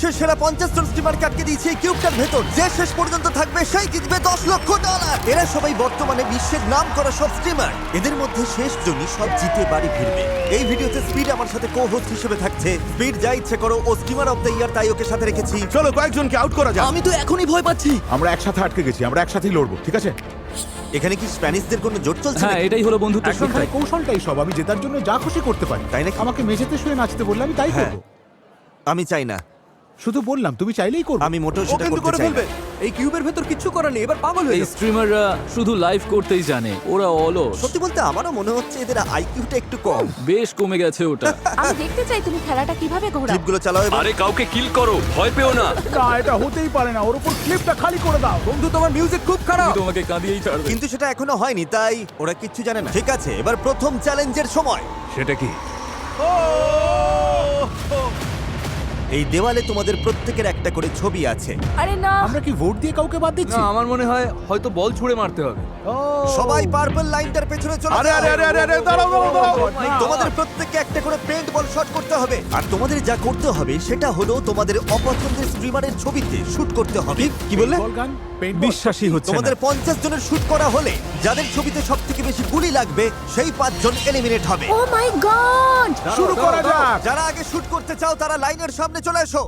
বিশ্বের সেরা 50 জন স্ট্রিমারকে আটকে দিয়েছে এই কিউবটার ভেতর। যে শেষ পর্যন্ত থাকবে সেই জিতবে $10 লক্ষ। এরা সবাই বর্তমানে বিশ্বের নাম করা সব স্ট্রিমার। এদের মধ্যে শেষ জনই সব জিতে বাড়ি ফিরবে। এই ভিডিওতে স্পিড আমার সাথে কো-হোস্ট হিসেবে থাকছে। স্পিড যা ইচ্ছে করো, ও স্ট্রিমার অফ দ্য ইয়ার, তাই ওকে সাথে রেখেছি। চলো কয়েকজনকে আউট করা যাক। আমি তো এখনই ভয় পাচ্ছি। আমরা একসাথে আটকে গেছি, আমরা একসাথেই লড়বো, ঠিক আছে? এখানে কি স্প্যানিশদের কোনো জোট চলছে হ্যাঁ, নাকি? এটাই হলো বন্ধুত্ব এখন শিক্ষা। কৌশলটাই সব, আমি জেতার জন্য যা খুশি করতে পারি। তাই নাকি? আমাকে মেঝেতে শুয়ে নাচতে বললে আমি তাই হ্যাঁ। করবো। আমি চাই না, শুধু বললাম, তুমি চাইলেই করবো। আমি মোটেও সেটা করতে চাই না। এই কিউবের ভেতর কিচ্ছু করার নেই, এবার পাগল হয়ে স্ট্রিমাররা শুধু লাইভ করতেই জানে, ওরা অলস। সত্যি বলতে আমারও মনে হচ্ছে এদের আইকিউটা একটু কম। বেশ কমে গেছে ওটা। আমি দেখতে চাই তুমি খেলাটা কিভাবে ঘোরাও। ক্লিপগুলো চালাও এবার। আরে কাউকে কিল করো, ভয় পেও না। না, এটা হতেই পারে না, ওর উপর ক্লিপটা খালি করে দাও। বন্ধু, তোমার মিউজিক খুব খারাপ। তোমাকে কাঁদিয়েই ছাড়বে। কিন্তু সেটা এখনো হয়নি, তাই ওরা কিচ্ছু জানে না। ঠিক আছে, এবার প্রথম চ্যালেঞ্জের সময়। সেটা কি? এই দেওয়ালে তোমাদের প্রত্যেকের একটা করে ছবি আছে। আরে না, আমরা কি ভোট দিয়ে কাউকে বাদ দিচ্ছি? না, আমার মনে হয় হয়তো বল ছুঁড়ে মারতে হবে। ও, সবাই পার্পল লাইনটার পেছনে চলে আরে যাও। আরে আরে আরে আরে, দাঁড়াও দাঁড়াও দাঁড়াও। তোমাদের প্রত্যেককে একটা করে পেইন্ট বল শট করতে হবে। আর তোমাদের যা করতে হবে সেটা হলো তোমাদের অপছন্দের স্ট্রিমারের ছবিতে শুট করতে হবে। কি বললে? বল গান, পেইন্ট বিশ্বাসই হচ্ছে না। তোমাদের 50 জনের শুট করা হলে যাদের ছবিতে সবথেকে বেশি গুলি লাগবে সেই 5 জন এলিমিনেট হবে। ও মাই গড, শুরু করা যাক। যারা আগে শুট করতে চাও তারা লাইনের সামনে চলে এসো।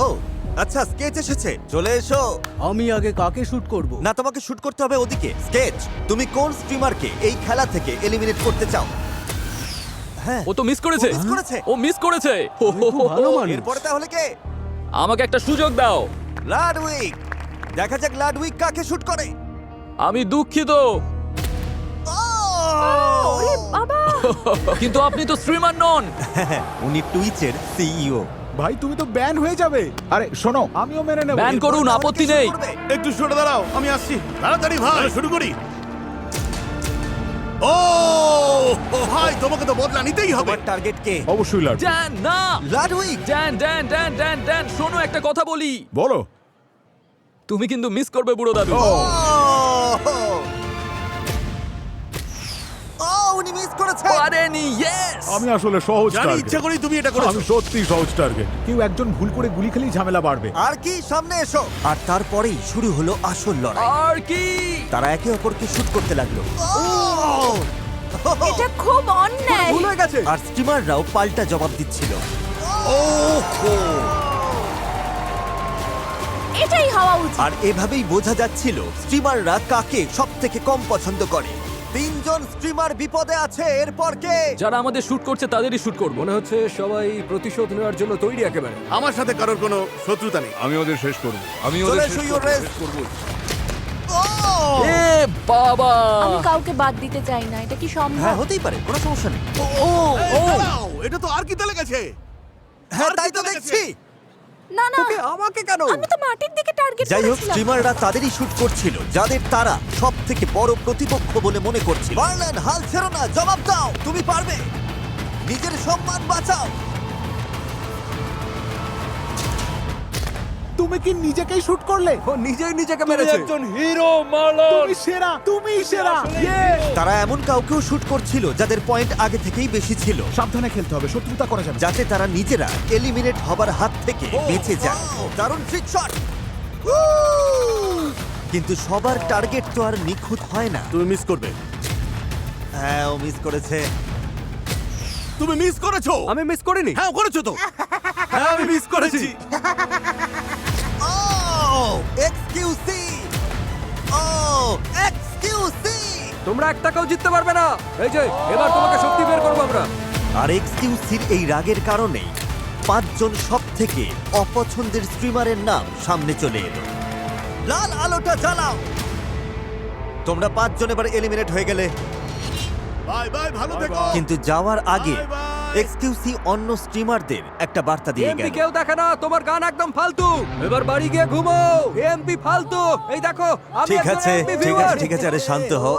ও আচ্ছা, স্কেচ এসেছে, চলে এসো। আমি আগে কাকে শুট করব? না, তোমাকে শুট করতে হবে ওদিকে। স্কেচ, তুমি কোন স্ট্রিমারকে এই খেলা থেকে এলিমিনেট করতে চাও? হ্যাঁ, ও তো মিস করেছে। ও miss করেছে। ও মিস করেছে। হো, হো, হো, ভালো হো। মানুষ। এরপরে তাহলে কে? আমাকে একটা সুযোগ দাও। লাডউইক। দেখা যাক লাডউইক কাকে শুট করে। আমি দুঃখিত, ওরে বাবা। কিন্তু আপনি তো স্ট্রিমার নন। উনি টুইচের সিইও। ভাই, তুমি তো ব্যান হয়ে যাবে। আরে শোনো, আমিও মেনে নেব। ব্যান করুন, আপত্তি নেই। একটু সরে দাঁড়াও, আমি আসছি। তাড়াতাড়ি ভাই, শুরু করি। ও ভাই, তোমাকে তো বদলা নিতেই হবে। তোমার টার্গেট কে? অবশ্যই লাড। ড্যান, না। Ludwig. Dan, Dan, Dan, Dan, Dan, শোনো একটা কথা বলি। বলো। তুমি কিন্তু মিস করবে বুড়ো দাদু। ও, ও উনি মিস করেছে। পারেনি, ইয়েস। আমি আসলে সহজ জানি টার্গেট। ইচ্ছা করেই তুমি এটা করেছো। আমি সত্যি সহজ টার্গেট। কেউ একজন ভুল করে গুলি খেলেই ঝামেলা বাড়বে। আর কি, সামনে এসো। আর তারপরেই শুরু হলো আসল লড়াই। আর কি? তারা একে অপরকে শুট করতে লাগলো। এটা খুব অন্যায়। ভুল হয়ে গেছে। আর স্টিমাররাও পাল্টা জবাব দিচ্ছিল। এটাই হওয়া উচিত। আর এভাবেই বোঝা যাচ্ছিল স্ট্রিমাররা কাকে সব থেকে কম পছন্দ করে। 3 জন স্ট্রিমার বিপদে আছে। এরপর কে? যারা আমাদের শুট করছে তাদেরই শুট করব। মনে হচ্ছে সবাই প্রতিশোধ নেওয়ার জন্য তৈরি একেবারে। আমার সাথে কারোর কোনো শত্রুতা নেই। আমি ওদের শেষ করব। আমি চলে ওদের এসো, শেষ your করব, race। শেষ করব। এ বাবা। আমি কাউকে বাদ দিতে চাই না, এটা কি সম্ভব? হ্যাঁ, হতেই পারে, কোনো সমস্যা নেই। দাঁড়াও, এটা তো আর কি তালে গেছে। হ্যাঁ, আর তাই কি তো তালে দেখছি। না না, আমাকে কেন? আমি তো মাটির দিকে টার্গেট যাই হোক, করেছিলাম। স্ট্রিমাররা তাদেরই শুট করছিল যাদের তারা সব থেকে বড় প্রতিপক্ষ বলে মনে করছিল। বার্লেন, হাল ছেড়ো না, জবাব দাও, তুমি পারবে। নিজের সম্মান বাঁচাও। তুমি কি নিজেকেই শুট করলে? ও নিজেই নিজেকে মেরেছে। একজন হিরো মারলো। তুমি সেরা, তুমিই সেরা। তারা এমন কাউকেও শুট করছিল যাদের পয়েন্ট আগে থেকেই বেশি ছিল, সাবধানে খেলতে হবে, শত্রুতা করা যাবে না। যাতে তারা নিজেরা এলিমিনেট হবার হাত থেকে বেঁচে যায়। দারুণ ট্রিক শট। কিন্তু সবার টার্গেট তো আর নিখুঁত হয় না। তুমি মিস করবে। হ্যাঁ, ও মিস করেছে। তুমি মিস করেছো। আমি মিস করিনি। হ্যাঁ, করেছো তো। হ্যাঁ, আমি মিস করেছি। এক্সকিউসি। এক্সকিউসি। তোমরা 1 টাকাও জিততে পারবে না। এই যে এবার তোমাকে শক্তি বের করব আমরা। আর এক্সকিউসির এই রাগের কারণেই 5 জন সব থেকে অপছন্দের স্ট্রিমারের নাম সামনে চলে এলো। লাল আলোটা জ্বালাও। তোমরা 5 জন এবার এলিমিনেট হয়ে গেলে। বাই বাই, ভালো থেকো। কিন্তু যাওয়ার আগে Bye bye. এক্সকিউসি অন্য স্ট্রিমারদের একটা বার্তা দিয়ে এমপি গেল। কেউ দেখে না, তোমার গান একদম ফালতু। এবার বাড়ি গিয়ে ঘুমাও। এমপি ফালতু। এই দেখো, আমি ঠিক একজন আছে, MP ঠিক viewer। আছে, ঠিক আছে, আরে শান্ত হও।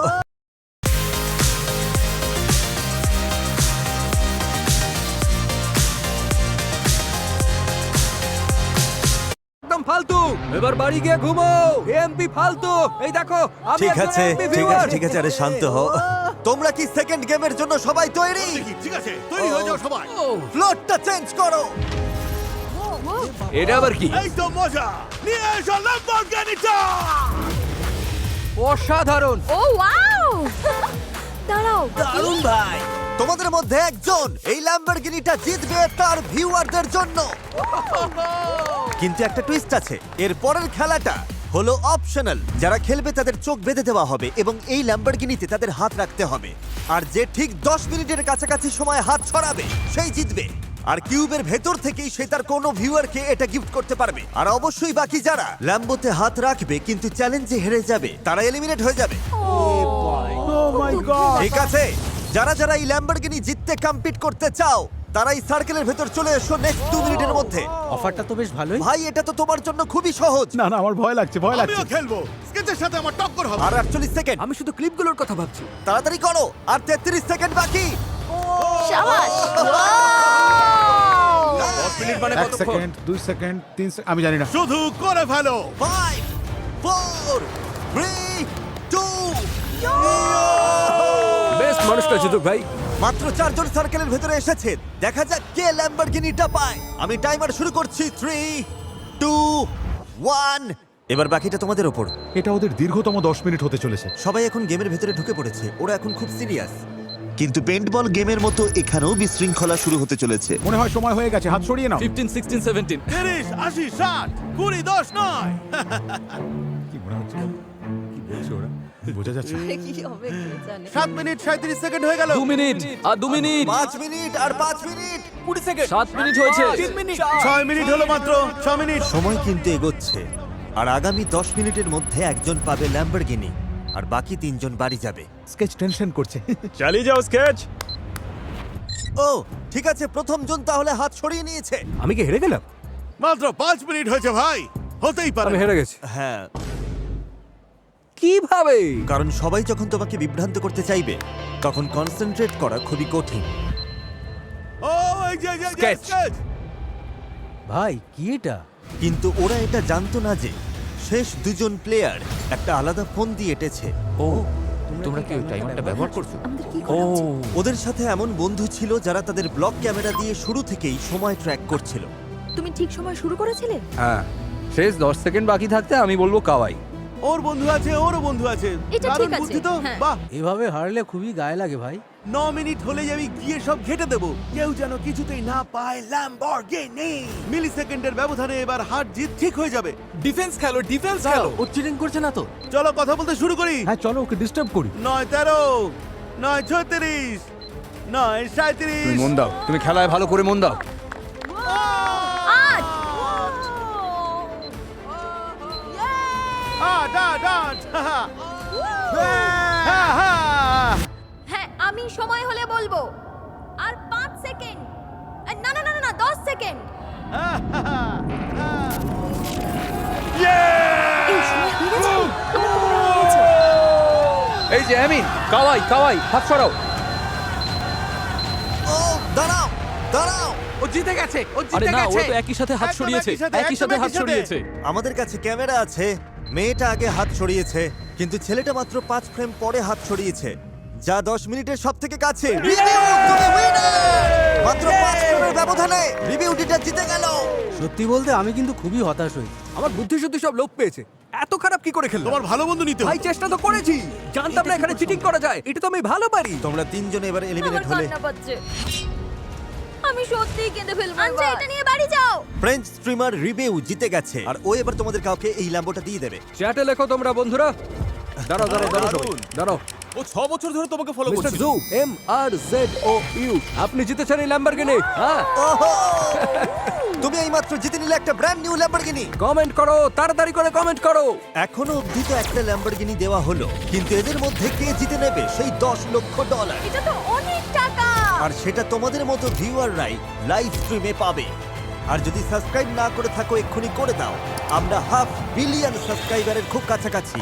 একদম ফালতু। এবার বাড়ি গিয়ে ঘুমাও। এমপি ফালতু। এই দেখো, আমি ঠিক একজন আছে, MP ঠিক viewer। আছে, ঠিক আছে, আরে শান্ত হও। তোমরা কি সেকেন্ড গেমের জন্য সবাই তৈরি? ঠিক আছে, তৈরি হয়ে যাও সবাই। ফ্লোরটা চেঞ্জ করো। এটা আবার কি? এই তো মজা নিয়ে এসো ল্যাম্বরগিনিটা অসাধারণ। ও ওয়াও দাঁড়াও দারুণ ভাই তোমাদের মধ্যে একজন এই ল্যাম্বরগিনিটা জিতবে তার ভিউয়ারদের জন্য। কিন্তু একটা টুইস্ট আছে, এর পরের খেলাটা হলো অপশনাল। যারা খেলবে তাদের চোখ বেঁধে দেওয়া হবে এবং এই ল্যাম্বরগিনিতে তাদের হাত রাখতে হবে। আর যে ঠিক 10 মিনিটের কাছাকাছি সময় হাত ছড়াবে সেই জিতবে। আর কিউবের ভেতর থেকেই সে তার কোনো ভিউয়ারকে এটা গিফট করতে পারবে। আর অবশ্যই বাকি যারা ল্যাম্বোতে হাত রাখবে কিন্তু চ্যালেঞ্জে হেরে যাবে তারা এলিমিনেট হয়ে যাবে। Oh my God! ঠিক আছে, যারা যারা এই ল্যাম্বরগিনি জিততে কম্পিট করতে চাও তারা এই সার্কেলের ভেতর চলে এসো নেক্সট 2 মিনিটের মধ্যে। অফারটা তো বেশ ভালোই। ভাই এটা তো তোমার জন্য খুবই সহজ। না না, আমার ভয় লাগছে, ভয় লাগছে। আমিও খেলবো স্কেচের সাথে আমার টক্কর হবে আর 48 সেকেন্ড, আমি শুধু ক্লিপগুলোর কথা ভাবছি। তাড়াতাড়ি করো। আর 33 সেকেন্ড বাকি। শাবাশ 10 মিনিট মানে 1 কতক্ষণ? সেকেন্ড, 2 সেকেন্ড, 3 সেকেন্ড, আমি জানি না। শুধু করে ফেলো 5 4 3 2 বেস্ট মানুষটা জিতুক ভাই। মাত্র 4 জন সার্কেলের ভেতরে এসেছে। দেখা যাক কে ল্যাম্বরগিনিটা পায়। আমি টাইমার শুরু করছি 3 2 1। এবার বাকিটা তোমাদের ওপর। এটা ওদের দীর্ঘতম 10 মিনিট হতে চলেছে। সবাই এখন গেমের ভেতরে ঢুকে পড়েছে, ওরা এখন খুব সিরিয়াস। কিন্তু পেন্টবল গেমের মতো এখানেও বিশৃঙ্খলা শুরু হতে চলেছে। মনে হয় সময় হয়ে গেছে, হাত সরিয়ে নাও। 15 16 17 30 80 60 20 10 9 কি মনে হচ্ছে? কি বলছে ওরা? বোঝা যাচ্ছে না। কি হবে কে জানে 7 মিনিট 37 সেকেন্ড হয়ে গেল 2 মিনিট আর 2 মিনিট 5 মিনিট আর 5 মিনিট 20 সেকেন্ড 7 মিনিট হয়েছে 3 মিনিট 6 মিনিট হলো মাত্র 6 মিনিট সময় কিন্তু এগোচ্ছে। আর আগামী 10 মিনিটের মধ্যে একজন পাবে ল্যাম্বরগিনি আর বাকি 3 জন বাড়ি যাবে। স্কেচ টেনশন করছে। চালিয়ে যাও স্কেচ। ও ঠিক আছে, প্রথম জন তাহলে হাত সরিয়ে নিয়েছে। আমি কি হেরে গেলাম? মাত্র 5 মিনিট হয়েছে ভাই হতেই পারে আমি হেরে গেছি। হ্যাঁ, কিভাবে? কারণ সবাই যখন তোমাকে বিভ্রান্ত করতে চাইবে তখন কনসেন্ট্রেট করা খুবই কঠিন। ও এই যে Sketch. স্কেচ ভাই কি এটা? কিন্তু ওরা এটা জানতো না যে শেষ 2 জন প্লেয়ার একটা আলাদা ফোন দিয়ে এঁটেছে। ও তোমরা কি ওই টাইমারটা ব্যবহার করছো? আমাদের কি ও করা উচিত? ওদের সাথে এমন বন্ধু ছিল যারা তাদের ব্লক ক্যামেরা দিয়ে শুরু থেকেই সময় ট্র্যাক করছিল। তুমি ঠিক সময় শুরু করেছিলে? হ্যাঁ, শেষ 10 সেকেন্ড বাকি থাকতে আমি বলবো কাওয়াই। ওর বন্ধু আছে ওরও বন্ধু আছে এটা দারুণ ঠিক আছে, বুদ্ধি তো হ্যাঁ। বাহ এভাবে হারলে খুবই গায়ে লাগে ভাই। 9 মিনিট হলেই আমি গিয়ে সব ঘেটে দেব কেউ যেন কিছুতেই না পায় ল্যাম্বরগিনি মিলি সেকেন্ডের ব্যবধানে এবার হার জিত ঠিক হয়ে যাবে ডিফেন্স খেলো ডিফেন্স খেলো। ও চিটিং করছে না তো? চলো কথা বলতে শুরু করি হ্যাঁ চলো, ওকে ডিস্টার্ব করি। 9 13 9 36 9 37 মন দাও, তুমি খেলায় ভালো করে মন দাও। 8 হ্যাঁ আমি সময় হলে বলবো। আর 5 সেকেন্ড। না না না না 10 সেকেন্ড। এই সময় হয়ে গেছে। তোমরা তো পেরে গেছো। এই যে আমিন, কাওয়াই কাওয়াই হাত সরাও। ও দাঁড়াও দাঁড়াও, ও জিতে গেছে, ও আরে জিতে না, গেছে। ওরা তো একই সাথে হাত একদম সরিয়েছে, একই সাথে, একই সাথে একদম হাত একই সাথে। সরিয়েছে। আমাদের কাছে ক্যামেরা আছে। মেয়েটা আগে হাত ছড়িয়েছে কিন্তু ছেলেটা মাত্র 5 ফ্রেম পরে হাত ছড়িয়েছে, যা 10 মিনিটের সব থেকে কাছে। রিভিউ তুমি উইনার! মাত্র 5 ফ্রেমের ব্যবধানে রিভিউটিটা জিতে গেল। সত্যি বলতে আমি কিন্তু খুবই হতাশ হই। আমার বুদ্ধি শুদ্ধি সব লোপ পেয়েছে। এত খারাপ কি করে খেললাম? তোমার ভালো বন্ধু নিতে ভাই চেষ্টা তো করেছি, জানতাম না এখানে চিটিং করা যায়। এটা তো আমি ভালো পারি। তোমরা 3 জন এবার আমার এলিমিনেট হলে। কান্না পাচ্ছে। আমি সত্যিই কেঁদে ফেলবো। আচ্ছা এটা নিয়ে বাড়ি যাও। ফ্রেঞ্চ স্ট্রিমার রিভিউ জিতে গেছে আর ও এবার তোমাদের কাউকে এই ল্যাম্বোটা দিয়ে দেবে। চ্যাটে লেখো তোমরা বন্ধুরা। দাঁড়াও দাঁড়াও দাঁড়াও সবাই, দাঁড়াও। ও 6 বছর ধরে তোমাকে ফলো মিস্টার করছে। জু MRZOU, আপনি জিতেছেন এই ল্যাম্বরগিনি। হ্যাঁ, ওহো! তুমি এইমাত্র জিতে নিলে একটা ব্র্যান্ড নিউ ল্যাম্বরগিনি। কমেন্ট করো, তাড়াতাড়ি করে কমেন্ট করো। এখনো অবধি তো একটা ল্যাম্বরগিনি দেওয়া হলো, কিন্তু এদের মধ্যে কে জিতে নেবে সেই $10 লক্ষ? এটা তো অনেক টাকা। আর সেটা তোমাদের মতো ভিউয়াররাই লাইভ স্ট্রিমে পাবে। আর যদি সাবস্ক্রাইব না করে থাকো এক্ষুনি করে দাও, আমরা 500 মিলিয়ন সাবস্ক্রাইবারের খুব কাছাকাছি।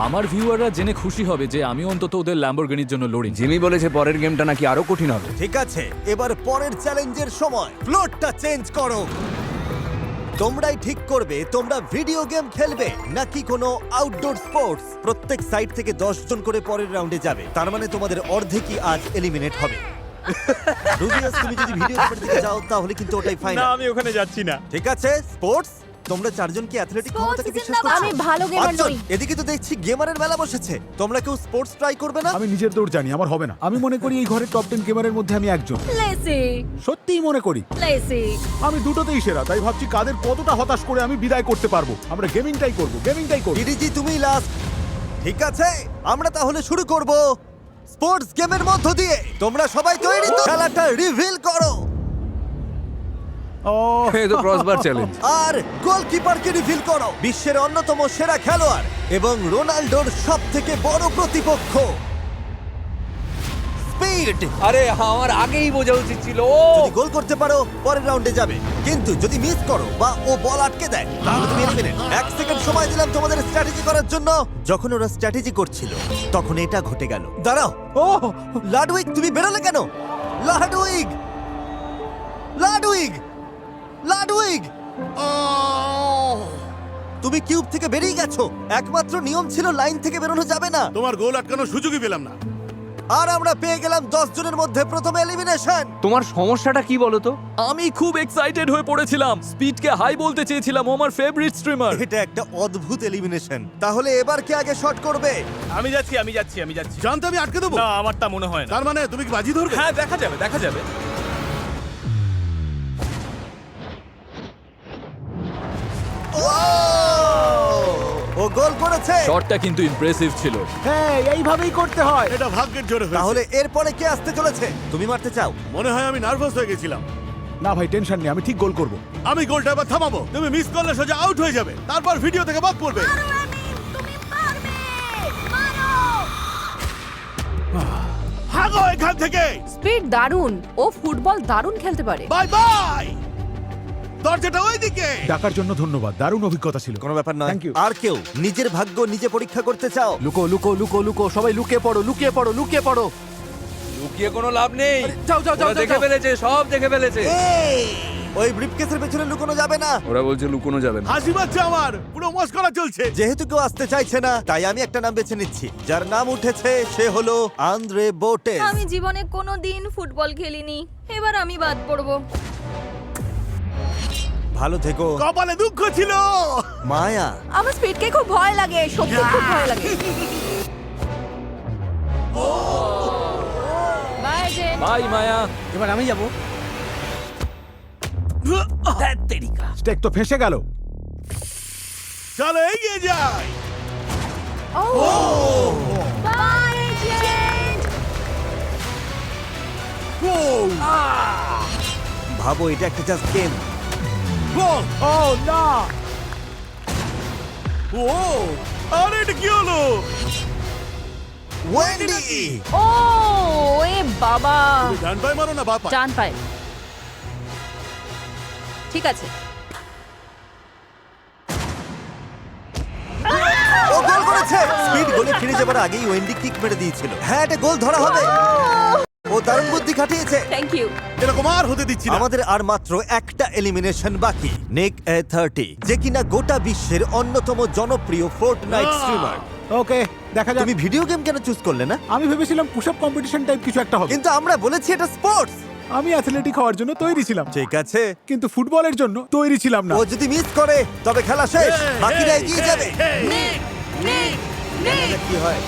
আমার ভিউয়াররা জেনে খুশি হবে যে আমি অন্তত ওদের ল্যাম্বরগিনির জন্য লড়ি। জিমি বলেছে পরের গেমটা নাকি আরো কঠিন হবে। ঠিক আছে, এবার পরের চ্যালেঞ্জের সময় ফ্লোরটা চেঞ্জ করো। তোমরাই ঠিক করবে তোমরা ভিডিও গেম খেলবে নাকি কোনো আউটডোর স্পোর্টস। প্রত্যেক সাইড থেকে 10 জন করে পরের রাউন্ডে যাবে, তার মানে তোমাদের অর্ধেকই আজ এলিমিনেট হবে। রুবিয়াস, তুমি যদি ভিডিও গেমের দিকে যাও তাহলে কিন্তু ওটাই না ফাইনাল। আমি ওখানে যাচ্ছি না। ঠিক আছে, স্পোর্টস, তোমরা চারজন কি অ্যাথলেটিক Sports ক্ষমতাকে বিশ্বাস জিন্দাবাদ। করছো? আমি ভালো gamer পাঁচজন। নই। এদিকে তো দেখছি গেমারের মেলা বসেছে। তোমরা কেউ স্পোর্টস ট্রাই করবে না? আমি নিজের দৌড় জানি, আমার হবে না। আমি মনে করি এই ঘরের টপ 10 গেমারের মধ্যে আমি একজন। লেসি সত্যিই মনে করি। লেসি আমি দুটোতেই সেরা, তাই ভাবছি কাদের কতটা হতাশ করে আমি বিদায় করতে পারবো। আমরা গেমিংটাই করব, গেমিংটাই করব। ডিডিজি তুমি লাস্ট। ঠিক আছে, আমরা তাহলে শুরু করব স্পোর্টস গেমের মধ্য দিয়ে। তোমরা সবাই তৈরি তো? খেলাটা রিভিল করো। ও এই তো ক্রসবার চ্যালেঞ্জ। আর গোলকিপারকে রিভিল করো। বিশ্বের অন্যতম সেরা খেলোয়াড় এবং রোনাল্ডোর সবথেকে বড় প্রতিপক্ষ স্পিড। আরে আমার আগেই বোঝা উচিত ছিল। যদি গোল করতে পারো পরের রাউন্ডে যাবে, কিন্তু যদি মিস করো বা ও বল আটকে দেয় তাহলে তুমি এলিমিনেট। 1 সেকেন্ড সময় দিলাম তোমাদের স্ট্র্যাটেজি করার জন্য। যখন ওরা স্ট্র্যাটেজি করছিল তখন এটা ঘটে গেল। দাঁড়াও, ও লাডউইগ তুমি বেরোলে কেন? লাডউইগ, লাডউইগ, লাডউইগ, তুমি কিউব থেকে বেরিয়ে গেছো। একমাত্র নিয়ম ছিল লাইন থেকে বেরোনো যাবে না। তোমার গোল আটকানোর সুযোগই পেলাম না। আর আমরা পেয়ে গেলাম 10 জনের মধ্যে প্রথম এলিমিনেশন। তোমার সমস্যাটা কি বলো তো? আমি খুব এক্সাইটেড হয়ে পড়েছিলাম, স্পিডকে হাই বলতে চেয়েছিলাম, ও আমার ফেভারিট স্ট্রিমার। এটা একটা অদ্ভুত এলিমিনেশন। তাহলে এবার কে আগে শট করবে? আমি যাচ্ছি আমি যাচ্ছি আমি যাচ্ছি। জানতে আমি আটকে দেবো? না আমার তা মনে হয় না। তার মানে তুমি কি বাজি ধরবে? হ্যাঁ দেখা যাবে দেখা যাবে। ও গোল করেছে। শটটা কিন্তু ইমপ্রেসিভ ছিল। হ্যাঁ, এইভাবেই করতে হয়। এটা ভাগ্যের জোরে হয়েছে। তাহলে এরপরে কে আসতে চলেছে? তুমি মারতে চাও? মনে হয় আমি নার্ভাস হয়ে গেছিলাম। না ভাই, টেনশন নেই, আমি ঠিক গোল করব। আমি গোলটা এবার থামাবো। তুমি মিস করলে সোজা আউট হয়ে যাবে, তারপর ভিডিও থেকে বাদ পড়বে। তুমি পারবে। মারো। ভাগো এখান থেকে। স্পিড দারুণ, ও ফুটবল দারুণ খেলতে পারে। Bye bye. দরজাটা ওইদিকে। ডাকার জন্য ধন্যবাদ, দারুণ অভিজ্ঞতা ছিল। কোনো ব্যাপার নয়। Thank you. আর কেউ নিজের ভাগ্য নিজে পরীক্ষা করতে চাও? লুকো লুকো লুকো লুকো, সবাই লুকিয়ে পড়ো লুকিয়ে পড়ো লুকিয়ে পড়ো। লুকিয়ে কোনো লাভ নেই। যাও যাও যাও ওরা দেখে ফেলেছে, সব দেখে ফেলেছে। এই, ওই ব্রিফকেসের পেছনে লুকোনো যাবে না। ওরা বলছে লুকোনো যাবে না। হাসি পাচ্ছে আমার, পুরো মস্করা চলছে। যেহেতু কেউ আসতে চাইছে না, তাই আমি একটা নাম বেছে নিচ্ছি। যার নাম উঠেছে সে হলো আন্দ্রে বোটেস। আমি জীবনে কোনোদিন ফুটবল খেলিনি, এবার আমি বাদ পড়বো। ভালো থেকো কপালে দুঃখ ছিল। মায়া। আমার স্পিডকে খুব ভয় লাগে, সত্যি খুব ভয় লাগে। Bye Jane. বাই মায়া। এবার আমি যাব। স্টেক তো ফেঁসে গেল। চলো এগিয়ে যাই। Bye Jane. ভাবো এটা একটা জাস্ট গেম। গোল। ও না, ও আরে এটা কি হলো? ওয়েন্ডি। ও এ বাবা, তুমি ডান পায়ে মারো না বাঁ পায়ে? ডান পায়ে। ঠিক আছে, ও গোল করেছে। স্পিড গোলে ফিরে যাবার আগেই ওয়েন্ডি কিক মেরে দিয়েছিল। হ্যাঁ, এটা গোল ধরা হবে। ও দারুণ বুদ্ধি খাটিয়েছে। Thank you. এরকম আর হতে দিচ্ছি না। আমাদের আর মাত্র একটা এলিমিনেশন বাকি। নিক A30, যে কিনা গোটা বিশ্বের অন্যতম জনপ্রিয় ফোর্টনাইট স্ট্রিমার। ওকে দেখা যাক। তুমি ভিডিও গেম কেন চুজ করলে না? আমি ভেবেছিলাম পুশ আপ কম্পিটিশন টাইপ কিছু একটা হবে। কিন্তু আমরা বলেছি এটা স্পোর্টস। আমি অ্যাথলেটিক হওয়ার জন্য তৈরি ছিলাম, ঠিক আছে, কিন্তু ফুটবলের জন্য তৈরি ছিলাম না। ও যদি মিস করে তবে খেলা শেষ। বাকিরা এগিয়ে যাবে। নিক নিক নিক। দেখা যাক কি হয়।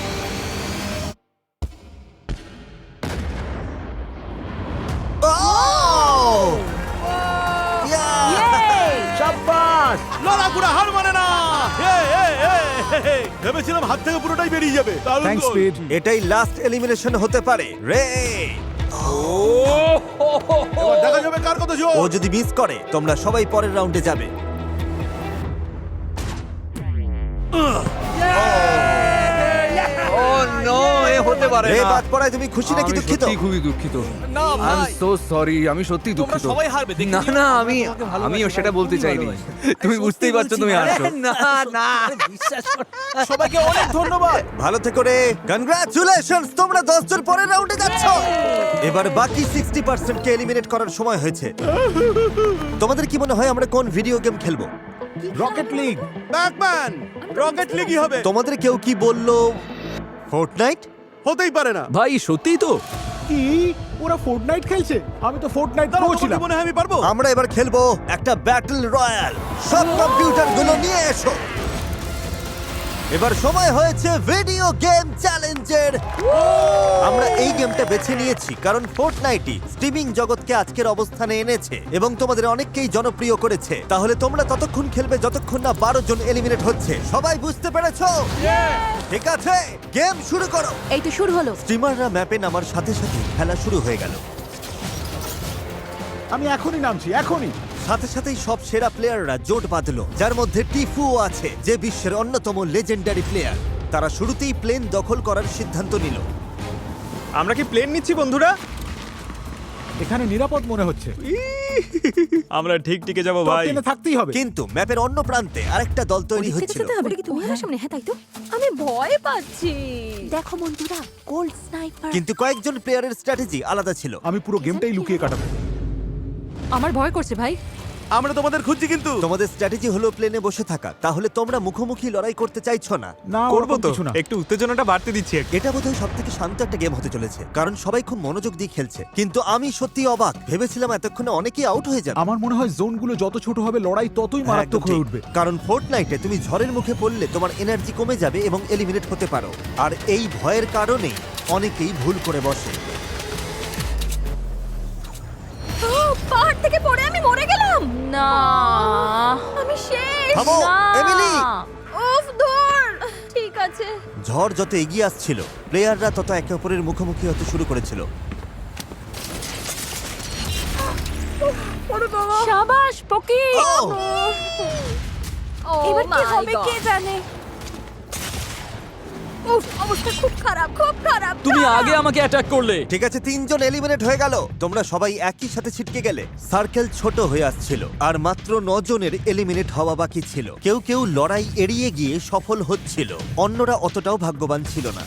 Oh! Yeah! শাবাশ! লড়াকুড়া হার মানে না। ভেবেছিলাম হাত থেকে পুরোটাই বেরিয়ে যাবে। দারুণ থ্যাঙ্কস গোল। স্পিড। এটাই লাস্ট এলিমিনেশন হতে পারে রে। এবার দেখা যাবে কার কত জোর। ও যদি মিস করে তোমরা সবাই পরের রাউন্ডে যাবে। ও নো, এ হতে পারে রে না। বাদ পড়ায় তুমি খুশি নাকি আমি দুঃখিত? সত্যিই খুবই দুঃখিত। না আই এম ভাই, সো সরি, আমি সত্যি তোমরা দুঃখিত। সবাই হারবে দেখে না নিও। না, আমিও সেটা বলতে চাইনি। তুমি বুঝতেই পারছো তুমি হারছো। না না, সবাইকে অনেক ধন্যবাদ। ভালো থেকো রে। কনগ্রাচুলেশনস, তোমরা 10 জন পরের রাউন্ডে যাচ্ছ। এবার বাকি 60% কে এলিমিনেট করার সময় হয়েছে। তোমাদের কি মনে হয় আমরা কোন ভিডিও গেম খেলবো? Rocket league. ব্যাকম্যান, রকেট লিগই হবে। তোমাদের কেউ কি বললো ফোর্টনাইট? হতেই পারে না। ভাই সত্যিই তো? কি? ও ওরা ফোর্টনাইট খেলছে, আমি তো ফোর্টনাইট দাঁড়াও, প্রো তোমাকে ছিলাম। মনে হয় আমি পারবো? আমরা এবার খেলবো একটা ব্যাটল রয়্যাল। সব কম্পিউটার গুলো নিয়ে এসো। এবার সময় হয়েছে ভিডিও গেম চ্যালেঞ্জের। আমরা এই গেমটা বেছে নিয়েছি কারণ ফোর্টনাইটই স্ট্রিমিং জগৎকে আজকের অবস্থানে এনেছে এবং তোমাদের অনেককেই জনপ্রিয় করেছে। তাহলে তোমরা ততক্ষণ খেলবে যতক্ষণ না 12 জন এলিমিনেট হচ্ছে। সবাই বুঝতে পেরেছো? ঠিক আছে, গেম শুরু করো। এই তো শুরু হলো। স্ট্রিমাররা ম্যাপে নামার সাথে সাথে খেলা শুরু হয়ে গেল। আমি এখনই নামছি, এখনই। সাথে সাথেই সব সেরা প্লেয়াররা জোট বাঁধলো, যার মধ্যে টিফুও আছে, যে বিশ্বের অন্যতম লেজেন্ডারি প্লেয়ার। তারা শুরুতেই প্লেন দখল করার সিদ্ধান্ত নিল। আমরা কি প্লেন নিচ্ছি বন্ধুরা? এখানে নিরাপদ মনে হচ্ছে। আমরা ঠিক টিকে যাবো টপ ভাই। 10 এ থাকতেই হবে। কিন্তু ম্যাপের অন্য প্রান্তে আরেকটা দল তৈরি হচ্ছিল। ওটা কি তোমার সামনে? হ্যাঁ তাই তো। আমি ভয় পাচ্ছি। দেখো বন্ধুরা, গোল্ড স্নাইপার। কিন্তু কয়েকজন প্লেয়ারের স্ট্র্যাটেজি আলাদা ছিল। আমি পুরো গেমটাই লুকিয়ে কাটাবো। আমার ভয় করছে ভাই। আমরা তোমাদের খুঁজছি কিন্তু। তোমাদের স্ট্র্যাটেজি হলো প্লেনে বসে থাকা। তাহলে তোমরা মুখোমুখি লড়াই করতে চাইছো না। না, করবো ওরকম তো, কিছু না। একটু উত্তেজনাটা বাড়তে দিচ্ছি একটু। এটা বোধহয় সব থেকে শান্ত একটা গেম হতে চলেছে, কারণ সবাই খুব মনোযোগ দিয়ে খেলছে। কিন্তু আমি সত্যি অবাক, ভেবেছিলাম এতক্ষণে অনেকেই আউট হয়ে যাবে। আমার মনে হয় জোনগুলো যত ছোট হবে লড়াই ততই হ্যাঁ, মারাত্মক একদম হয়ে ঠিক। উঠবে। কারণ ফোর্টনাইটে তুমি ঝড়ের মুখে পড়লে তোমার এনার্জি কমে যাবে এবং এলিমিনেট হতে পারো। আর এই ভয়ের কারণেই অনেকেই ভুল করে বসে। ও, পাহাড় থেকে পড়ে আমি মরে গেলাম। না, আমি শেষ। থামো, না। এমিলি। উফ, ধুর। ঠিক আছে। ঝড় যত এগিয়ে আসছিল, প্লেয়াররা তত একে অপরের মুখোমুখি হতে শুরু করেছিল। শাবাশ পকি। ও! এবার কি my হবে God. কে জানে। উফ, অবস্থা খুব খারাপ, খুব খারাপ। তুমি আগে আমাকে অ্যাটাক করলে। ঠিক আছে, 3 জন এলিমিনেট হয়ে গেল। তোমরা সবাই একই সাথে ছিটকে গেলে। সার্কেল ছোট হয়ে আসছিল আর মাত্র 9 জনের এলিমিনেট হওয়া বাকি ছিল। কেউ কেউ লড়াই এড়িয়ে গিয়ে সফল হচ্ছিল, অন্যরা অতটাও ভাগ্যবান ছিল না।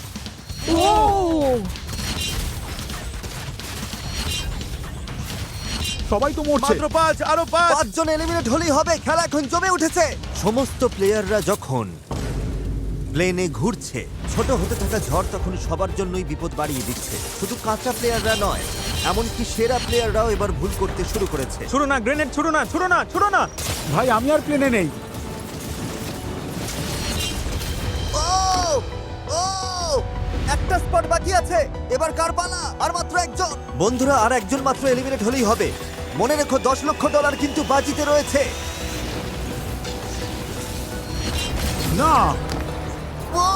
সবাই তো মরছে। মাত্র 5, আরো 5। 5 জন এলিমিনেট হলেই হবে। খেলা এখন জমে উঠেছে। সমস্ত প্লেয়াররা যখন প্লেনে ঘুরছে, ছোট হতে থাকা ঝড় তখন সবার জন্যই বিপদ বাড়িয়ে দিচ্ছে। শুধু কাঁচা প্লেয়াররা নয়, এমনকি সেরা প্লেয়াররাও এবার ভুল করতে শুরু করেছে। ছুড়ো না, গ্রেনেড ছুড়ো না, ছুড়ো না, ছুড়ো না। ভাই আমি আর প্লেনে নেই। ও! ও! একটা স্পট বাকি আছে। এবার কার পালা? আর মাত্র একজন। বন্ধুরা, আর একজন মাত্র এলিমিনেট হলেই হবে। মনে রেখো, $10 লক্ষ কিন্তু বাজিতে রয়েছে। না, ও!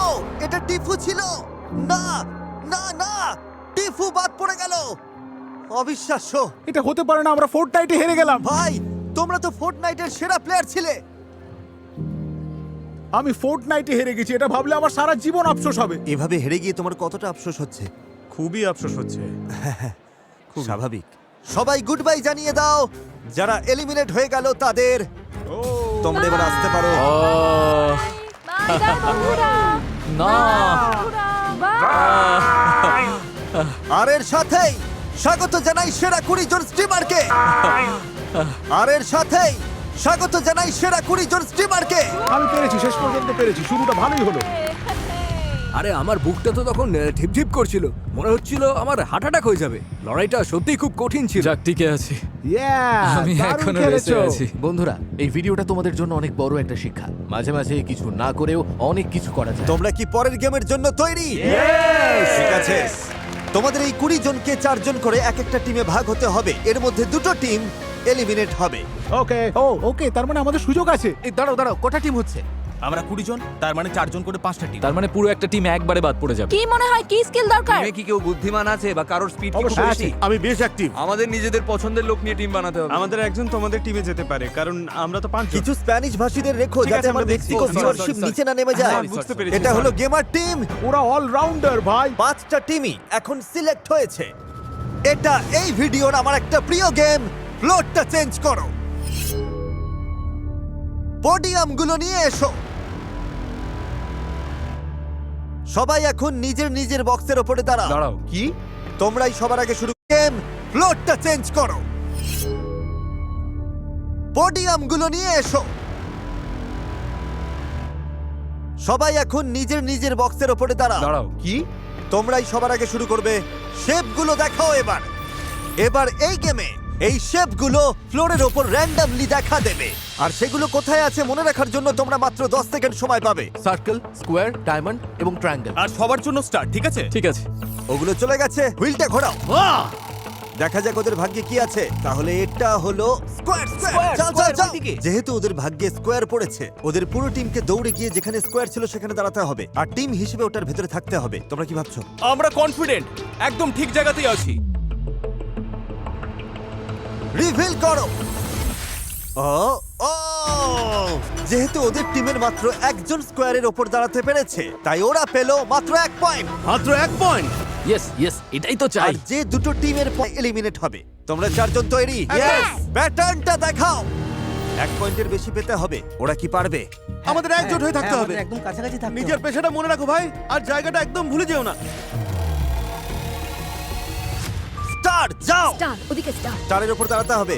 এটা টিফু ছিল। না, না, না! টিফু বাদ পড়ে গেল। অবিশ্বাস্য। এটা হতে পারে না, আমরা ফোর্টনাইটে হেরে গেলাম। ভাই, তোমরা তো ফোর্টনাইটের সেরা প্লেয়ার ছিলে। আমি ফোর্টনাইটে হেরে গেছি, এটা ভাবলে আমার সারা জীবন আফসোস হবে। এভাবে হেরে গিয়ে তোমার কতটা আফসোস হচ্ছে? খুবই আফসোস হচ্ছে। স্বাভাবিক। সবাই গুড বাই জানিয়ে দাও। যারা এলিমিনেট হয়ে গেল তাদের। তোমরা এবার আসতে পারো। বাই বাই বন্ধুরা। না, বাই। আর এর সাথেই স্বাগত জানাই সেরা 20 জন স্ট্রিমারকে। আর এর সাথেই স্বাগত জানাই সেরা 20 জন স্ট্রিমারকে। আমি পেরেছি, শেষ পর্যন্ত পেরেছি। শুরুটা ভালোই হলো। আরে আমার বুকটা তো তখন ঢিপঢিপ করছিল, মনে হচ্ছিল আমার হার্ট অ্যাটাক হয়ে যাবে। লড়াইটা সত্যিই খুব কঠিন ছিল। যাক টিকে আছি। আমি দারুণ এখনো খেলেছো। বেঁচে আছি। বন্ধুরা, এই ভিডিওটা তোমাদের জন্য অনেক বড় একটা শিক্ষা। মাঝে মাঝে কিছু না করেও অনেক কিছু করা যায়। তোমরা কি পরের গেমের জন্য তৈরি? ঠিক আছে। তোমাদের এই 20 জনকে 4 জন করে এক একটা টিমে ভাগ হতে হবে। এর মধ্যে 2টো টিম এলিমিনেট হবে। ওকে, ওকে, তার মানে আমাদের সুযোগ আছে। এই দাঁড়াও দাঁড়াও, কটা টিম হচ্ছে? আমরা 20 জন, তার মানে 4 জন করে 5টা টিম। তার মানে পুরো একটা টিম একবারে বাদ পড়ে যাবে। কি মনে হয় কি স্কিল দরকার? টিমে কি কেউ বুদ্ধিমান আছে বা কারোর স্পিড কি খুব অবশ্যই বেশি? আমি বেশ অ্যাক্টিভ। আমাদের নিজেদের পছন্দের লোক নিয়ে টিম বানাতে হবে। আমাদের একজন তোমাদের টিমে যেতে পারে, কারণ আমরা তো 5 জন। কিছু স্প্যানিশ ভাষীদের রেখো ঠিক যাতে আছে, আমার আমরা দেখছি। মেক্সিকো Sorry, ভিউয়ারশিপ sorry, নিচে না নেমে যায়। হ্যাঁ, বুঝতে পেরেছি। এটা হলো গেমার টিম। ওরা অলরাউন্ডার ভাই। 5টা টিমই এখন সিলেক্ট হয়েছে। এটা এই ভিডিওর আমার একটা প্রিয় গেম। ফ্লোরটা চেঞ্জ করো। পোডিয়ামগুলো নিয়ে এসো। সবাই এখন নিজের নিজের বক্সের ওপরে দাঁড়াও। দাঁড়াও, কি? তোমরাই সবার আগে শুরু। গেম ফ্লোরটা চেঞ্জ করো। পোডিয়ামগুলো নিয়ে এসো। সবাই এখন নিজের নিজের বক্সের ওপরে দাঁড়াও। দাঁড়াও। কি? তোমরাই সবার আগে শুরু করবে। শেপগুলো দেখাও এবার। এবার এই গেমে এই শেপগুলো ফ্লোরের ওপর র্যান্ডমলি দেখা দেবে আর সেগুলো কোথায় আছে মনে রাখার জন্য তোমরা মাত্র 10 সেকেন্ড সময় পাবে। সার্কেল, স্কোয়ার, ডায়মন্ড এবং ট্রায়াঙ্গেল। আর সবার জন্য স্টার, ঠিক আছে? ঠিক আছে। ওগুলো চলে গেছে, হুইলটা ঘোরাও। দেখা যাক ওদের ভাগ্যে কি আছে। তাহলে এটা হলো স্কোয়ার। যাও যাও যাও। যেহেতু ওদের ভাগ্যে স্কোয়ার পড়েছে, ওদের পুরো টিমকে দৌড়ে গিয়ে যেখানে স্কোয়ার ছিল সেখানে দাঁড়াতে হবে আর টিম হিসেবে ওটার ভেতরে থাকতে হবে। তোমরা কি ভাবছো? আমরা কনফিডেন্ট, একদম ঠিক জায়গাতেই আছি। রিভিল করো। ও ও যেহেতু ওদের টিমের মাত্র একজন স্কোয়ারের ওপর দাঁড়াতে পেরেছে, তাই ওরা পেলো মাত্র 1 পয়েন্ট। মাত্র 1 পয়েন্ট। ইয়েস ইয়েস, এটাই তো আর চাই। যে দুটো টিমের এলিমিনেট হবে। তোমরা চারজন তৈরি? প্যাটার্নটা দেখাও। 1 পয়েন্টের বেশি পেতে হবে। ওরা কি পারবে? আমাদের একজোট হয়ে থাকতে হবে। একদম কাছাকাছি থাকতে নিজের পেশাটা মনে রাখো ভাই, আর জায়গাটা একদম ভুলে যেও না। স্টার যাও। স্টার, ওদিকে স্টার। স্টারের উপর দাঁড়াতে হবে।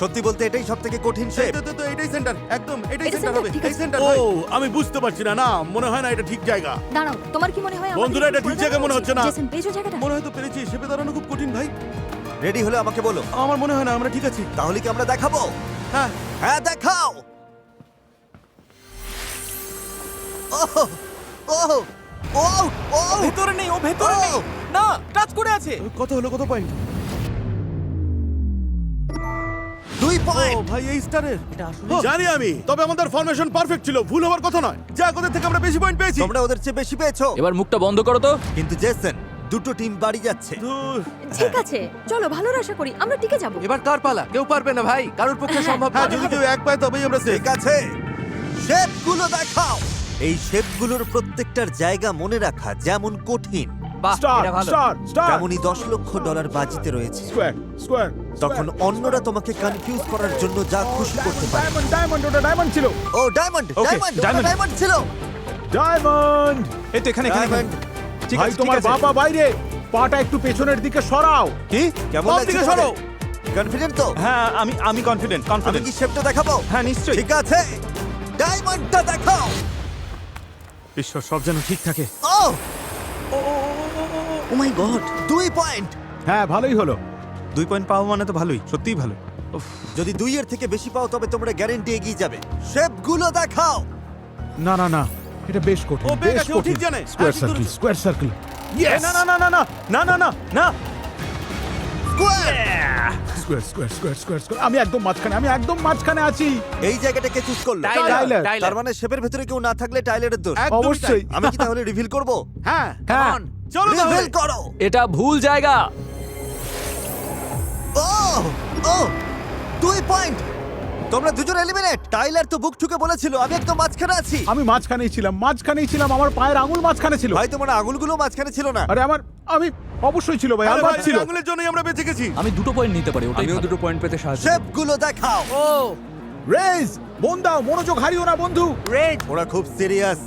সত্যি বলতে এটাই সবথেকে কঠিন শেপ। তো এটাই সেন্টার, একদম এটাই এটা সেন্টার center, হবে। ঠিক এই আছে। সেন্টার। ও আমি বুঝতে পারছি না, না মনে হয় না এটা ঠিক জায়গা। দাঁড়াও, তোমার কি মনে হয় আমাদের বন্ধুরা, এটা একটু ঠিক করে জায়গা দাঁড়ানো মনে হচ্ছে না। উচিত? জেসন, পেয়েছো জায়গাটা? মনে হয় তো পেরেছি, শেপে দাঁড়ানো খুব কঠিন ভাই। রেডি হলে আমাকে বলো। আমার মনে হয় না আমরা ঠিক আছি। তাহলে কি আমরা দেখাবো? হ্যাঁ, হ্যাঁ দেখাও। ওহ ওহ ওহ ওহ ভেতরে নেই, ও ভেতরে নেই। না, টাচ করে আছে। কত হলো, কত পয়েন্ট? 2 ও পয়েন্ট। ভাই, এই স্টারের এটা আসলে জানি আমি, তবে আমাদের ফরমেশন পারফেক্ট ছিল, ভুল হওয়ার কথা নয়। যা কোথা থেকে আমরা বেশি পয়েন্ট পেয়েছি। তোমরা ওদের চেয়ে বেশি পেয়েছো। এবার মুখটা বন্ধ করো তো। কিন্তু জেসন, দুটো টিম বাড়ি যাচ্ছে। ধুর। ঠিক আছে, চলো ভালোর আশা করি আমরা টিকে যাবো। এবার কার পালা? কেউ পারবে না ভাই, কারোর পক্ষে সম্ভব হ্যাঁ, না। যদি কেউ এক পায় তবেই আমরা সেফ। ঠিক আছে, শেপগুলো দেখাও। এই শেপগুলোর প্রত্যেকটার জায়গা মনে রাখা যেমন কঠিন, বাহ, স্টার, এটা ভালো। স্টার, স্টার, তেমনই $10 লক্ষ বাজিতে রয়েছে। Square, square. তখন অন্যরা তোমাকে কনফিউজ করার জন্য যা খুশি করতে পারে। ডায়মন্ড, ডায়মন্ড, ওটা ডায়মন্ড ছিল। ও ডায়মন্ড, ডায়মন্ড, ডায়মন্ড ছিল। ডায়মন্ড। এই তো এখানে, ডায়মন্ড। ঠিক ভাই আছে, ঠিক তোমার আছে। বাবা বাইরে, পাটা একটু পেছনের দিকে সরাও। কি কেমন সব লাগছে দিকে তোমাদের? সরো। কনফিডেন্ট তো? হ্যাঁ, আমি কনফিডেন্ট, আমি কনফিডেন্ট। কি শেপটা দেখাবো? হ্যাঁ, নিশ্চয়ই। ঠিক আছে, ডায়মন্ডটা দেখাও। ঈশ্বর, সব যেন ঠিক থাকে। ও ও মাই গড। 2 পয়েন্ট। হ্যাঁ, ভালোই হলো। 2 পয়েন্ট পাওয়া মানে তো ভালোই, সত্যিই ভালো। যদি 2 এর থেকে বেশি পাও তবে তোমরা গ্যারান্টি এগিয়ে যাবে। শেপগুলো দেখাও। না না না, এটা বেশ কঠিন, ও পেয়ে বেশ গেছে, ও কঠিন। ঠিক জানে। স্কোয়ার হ্যাঁ, সার্কেল, স্কোয়ার সার্কেল। না না না না না না না না না। Square. Square, square, square, square, square. আমি একদম মাঝখানে, আমি একদম মাঝখানে আছি। এই জায়গাটাকে চুজ করলো। টাইলার। তার মানে শেপের ভেতরে কেউ না থাকলে টাইলারের দোষ। একদমই তাই। অবশ্যই। আমি কি তাহলে রিভিল করব? হ্যাঁ, হ্যাঁ, চলো তাহলে। রিভিল করো। এটা ভুল জায়গা। ও ও 2 পয়েন্ট। তোমরা দুজন এলিমিনেট। টাইলার তো বুক ঠুকে বলেছিল আমি একদম মাঝখানে আছি। আমি মাঝখানেই ছিলাম, আমার পায়ের আঙুল মাঝখানে ছিল। ভাই তোমার আঙুলগুলো মাঝখানে ছিল না। আরে আমি অবশ্যই ছিল ভাই, আরে আমার ভাই, ছিল। এই আঙুলের জন্যই আমরা বেঁচে গেছি। আমি 2 পয়েন্ট নিতে পারি, ওটাই আমিও ভালো। 2 পয়েন্ট পেতে সাহায্য করব। শেপগুলো দেখাও। রেজ, মন দাও, মনোযোগ হারিও না বন্ধু। রেড। ওরা খুব সিরিয়াস।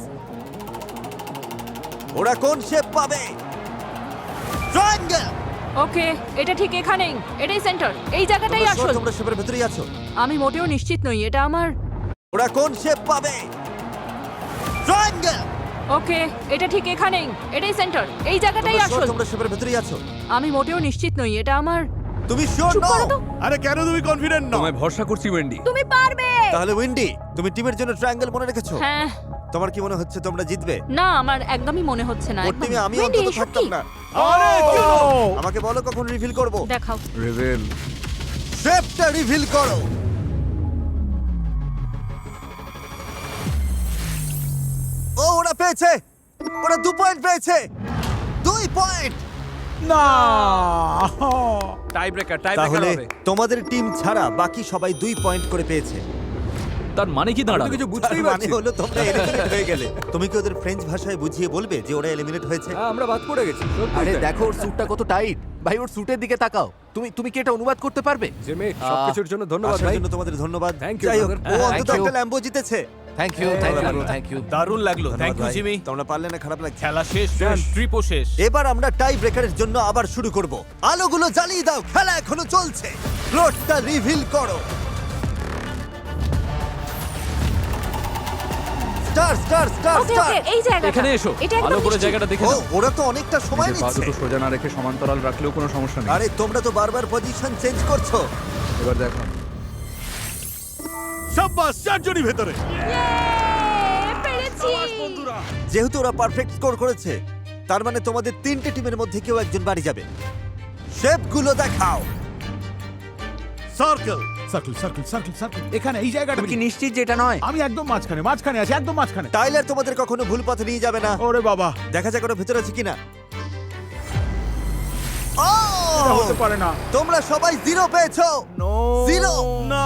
ওরা কোন শেপ পাবে? ট্রায়াঙ্গেল। ওকে, এটা ঠিক এখানেই, এটাই সেন্টার, এই জায়গাটাই আসল। তোমরা শেপের ভেতরেই আছো। আমি মোটেও নিশ্চিত নই, এটা আমার। ওরা কোন শেপ পাবে? ট্রায়াঙ্গেল। ওকে, এটা ঠিক এখানেই, এটাই সেন্টার, এই জায়গাটাই আসল। তোমরা শেপের ভেতরেই আছো। আমি মোটেও নিশ্চিত নই, এটা আমার। তুমি শিওর চুপ নও? করো তো। আরে কেন তুমি কনফিডেন্ট নও? তোমায় ভরসা করছি ওয়েন্ডি। তুমি পারবে। তাহলে উইন্ডি, তুমি টিমের জন্য ট্রায়াঙ্গেল মনে রেখেছো? হ্যাঁ। তোমার কি মনে হচ্ছে তোমরা জিতবে? না, আমার একদমই মনে হচ্ছে না। ওর একদম। টিমে আমি ওয়েন্ডি, অন্তত এসব থাকতাম কি? না। আরে কি হলো? আমাকে বলো কখন রিভিল করব। দেখাও। রিভিল। শেপটা রিভিল করো। ও ওরা পেয়েছে। ওরা 2 পয়েন্ট পেয়েছে। 2 পয়েন্ট। না, টাই ব্রেকার তাহলে হবে। তোমাদের টিম ছাড়া বাকি সবাই 2 পয়েন্ট করে পেয়েছে। তার মানে কি আমি তো দাঁড়াবে? কিছু তার বুঝতেই মানে পারছি না। হলো তোমরা এলিমিনেট হয়ে গেলে। তুমি কি ওদের ফ্রেঞ্চ ভাষায় বুঝিয়ে বলবে যে ওরা এলিমিনেট হয়েছে? হ্যাঁ, আমরা বাদ পড়ে গেছি। আরে দেখো ওর স্যুটটা কত টাইট। ভাই ওর স্যুটের দিকে তাকাও। তুমি কি এটা অনুবাদ করতে পারবে? জিমি, সবকিছুর জন্য ধন্যবাদ আসার ভাই। জন্য তোমাদের ধন্যবাদ। Thank you, যাই হোক, brother. ও Thank অন্তত you. একটা ল্যাম্বো জিতেছে। Thank you, thank you. দারুণ লাগলো, থ্যাংক ইউ ধন্যবাদ ভাই। জিমি। তোমরা পারলে না, খারাপ লাগছে। খেলা শেষ, ট্রিপও শেষ। এবার আমরা টাই ব্রেকারের জন্য আবার শুরু করব। আলোগুলো জ্বালিয়ে দাও, খেলা এখনো চলছে। ফ্লোরটা রিভিল করো। Star star star okay star okay এই জায়গাটা এখানে এসো এটা একদম ভালো করে নিশ্চিত। জায়গাটা দেখে ও নাও ওরা তো অনেকটা সময় নিজের পা নিচ্ছে দুটো সোজা না রেখে সমান্তরাল রাখলেও কোনো সমস্যা নেই আরে তোমরা তো বারবার পজিশন চেঞ্জ করছো এবার দেখো সাব্বাস চারজনই ভেতরে ইয়ে, পেরেছি যেহেতু ওরা পারফেক্ট স্কোর করেছে তার মানে তোমাদের তিনটে টিমের মধ্যে কেউ একজন বাড়ি যাবে শেপগুলো দেখাও circle circle circle circle circle এখানে এই জায়গাটা কি নিশ্চিত যে এটা নয়? আমি একদম মাঝখানে মাঝখানে আছি একদম মাঝখানে টাইলার তোমাদের কখনো ভুল পথে নিয়ে যাবে না ওরে বাবা দেখা যাক ওরা ভেতরে আছে কিনা এটা হতে পারে না তোমরা সবাই জিরো পেয়েছো জিরো না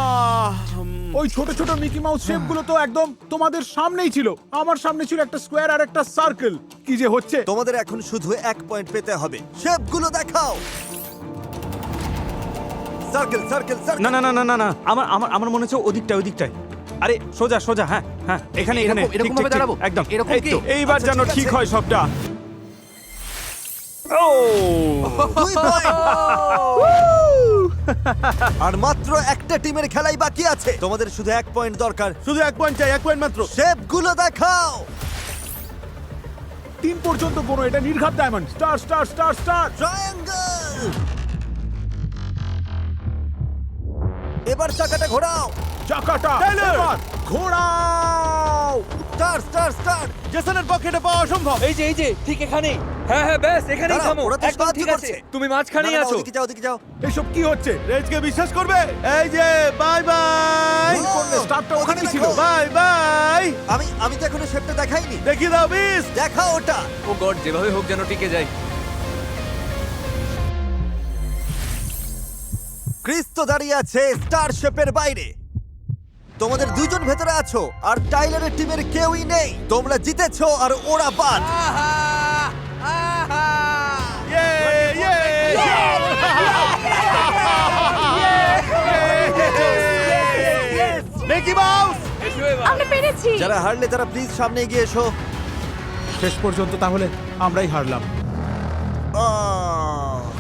ওই ছোট ছোট মিকি মাউস শেপগুলো তো একদম তোমাদের সামনেই ছিল আমার সামনে ছিল একটা স্কোয়ার আর একটা সার্কেল কি যে হচ্ছে তোমাদের এখন শুধু 1 পয়েন্ট পেতে হবে শেপগুলো দেখাও সার্কেল সার্কেল না সার্কেল না না না না না আমার আমার আমার মনে হচ্ছে ওদিকটায় আরে সোজা সোজা হ্যাঁ হ্যাঁ এখানে এখানে এরকম- এরকম ঠিক, ভাবে ঠিক, দাঁড়াবো? একদম এরকম এই তো কি? এইবার আচ্ছা, যেন ঠিক ঠিক আছে। হয় সবটা ও 2 পয়েন্ট আর মাত্র একটা টিমের খেলাই বাকি আছে তোমাদের শুধু 1 পয়েন্ট দরকার শুধু 1 পয়েন্ট চাই 1 পয়েন্ট মাত্র শেপগুলো দেখাও 3 পর্যন্ত কোনো এটা নির্ঘাত diamond star star star star triangle এবার চাকাটা ঘোরাও চাকাটা টাইলার! এবার ঘোরাও স্টার স্টার স্টার জেসনের পক্ষে এটা পাওয়া অসম্ভব এই যে ঠিক এখানেই হ্যাঁ হ্যাঁ ব্যাস এখানেই দাঁড়াও, থামো ওরা তো একদম সাহায্য ঠিক আছে করছে। তুমি মাঝখানেই না, না, আছো ওদিকে যাও ওদিকে যাও এসব কি হচ্ছে রেজকে বিশ্বাস করবে এই যে বাই বাই ভুল করলে স্টারটা ওখানে ওখানেই ছিল দেখো। বাই বাই আমি তো এখনো শেপটা দেখাইনি দেখি দাও বিস দেখাও ওটা ও গড যেভাবে হোক যেন টিকে যায় ক্রিস তো দাঁড়িয়ে আছে স্টার শেপের বাইরে তোমাদের দুজন ভেতরে আছো আর টাইলারের টিমের কেউই নেই তোমরা জিতেছো আর ওরা বাদ ইয়ে ইয়ে মিকি মাউস আমরা পেরেছি যারা হারলে তারা প্লিজ সামনে এগিয়ে এসো শেষ পর্যন্ত তাহলে আমরাই হারলাম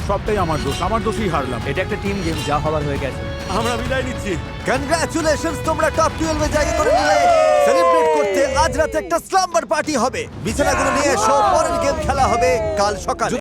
সবটাই আমার দোষই হারলাম এটা একটা টিম গেম যা হবার হয়ে গেছে আমরা বিদায় নিচ্ছি কনগ্রাচুলেশনস তোমরা টপ 12 এ জায়গা করে নিলে সেলিব্রেট করতে আজ রাতে একটা স্লাম্বার পার্টি হবে বিছানাগুলো নিয়ে এসো পরের গেম খেলা হবে কাল সকালে